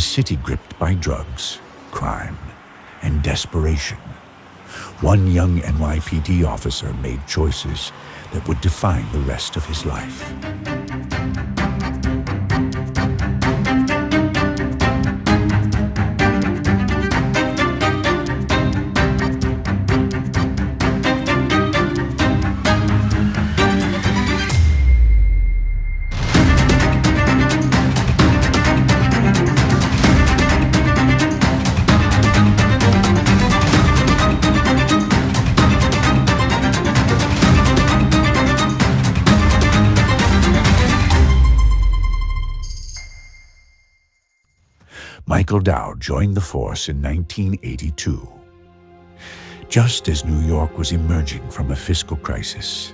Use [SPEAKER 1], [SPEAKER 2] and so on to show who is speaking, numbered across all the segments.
[SPEAKER 1] city gripped by drugs, crime, and desperation, one young NYPD officer made choices that would define the rest of his life. Michael Dowd joined the force in 1982. Just as New York was emerging from a fiscal crisis,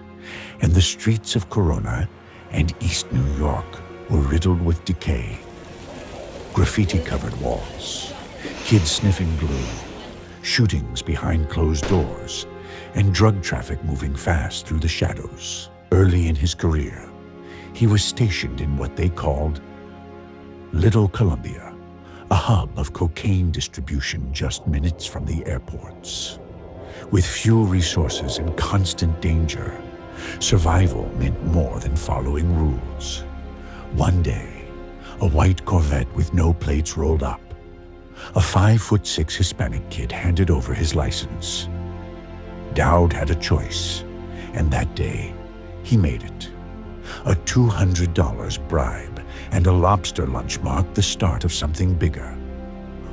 [SPEAKER 1] and the streets of Corona and East New York were riddled with decay. Graffiti-covered walls, kids sniffing glue, shootings behind closed doors, and drug traffic moving fast through the shadows. Early in his career, he was stationed in what they called Little Columbia, a hub of cocaine distribution just minutes from the airports. With few resources and constant danger, survival meant more than following rules. One day, a white Corvette with no plates rolled up. A 5'6" Hispanic kid handed over his license. Dowd had a choice, and that day, he made it. A $200 bribe and a lobster lunch marked the start of something bigger.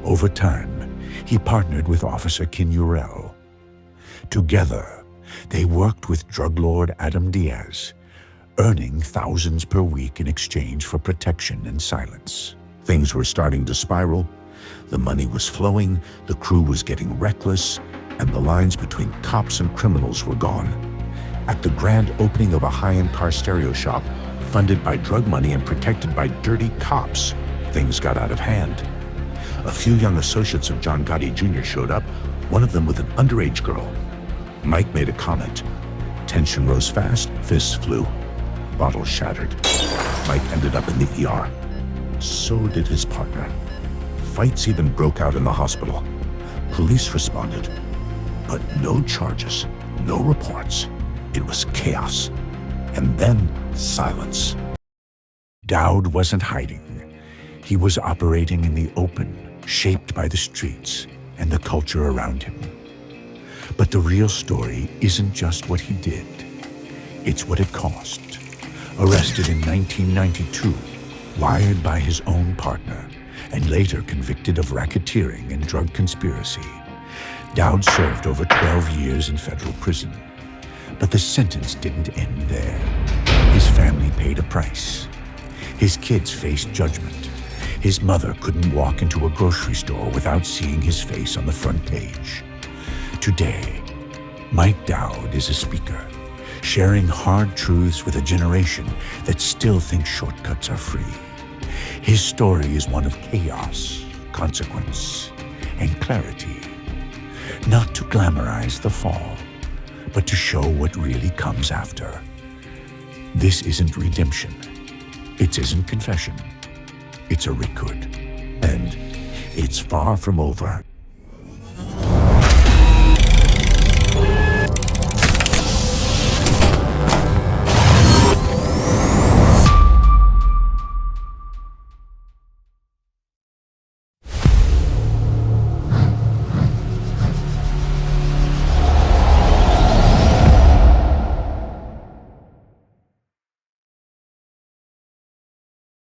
[SPEAKER 1] Over time, he partnered with Officer Kinurel. Together, they worked with drug lord Adam Diaz, earning thousands per week in exchange for protection and silence. Things were starting to spiral. The money was flowing, the crew was getting reckless, and the lines between cops and criminals were gone. At the grand opening of a high-end car stereo shop, funded by drug money and protected by dirty cops, things got out of hand. A few young associates of John Gotti Jr. showed up, one of them with an underage girl. Mike made a comment. Tension rose fast, fists flew. Bottles shattered. Mike ended up in the ER. So did his partner. Fights even broke out in the hospital. Police responded, but no charges, no reports. It was chaos. And then silence. Dowd wasn't hiding. He was operating in the open, shaped by the streets and the culture around him. But the real story isn't just what he did. It's what it cost. Arrested in 1992, wired by his own partner, and later convicted of racketeering and drug conspiracy, Dowd served over 12 years in federal prison. But the sentence didn't end there. His family paid a price. His kids faced judgment. His mother couldn't walk into a grocery store without seeing his face on the front page. Today, Mike Dowd is a speaker, sharing hard truths with a generation that still thinks shortcuts are free. His story is one of chaos, consequence, and clarity. Not to glamorize the fall, but to show what really comes after. This isn't redemption. It isn't confession. It's a record. And it's far from over.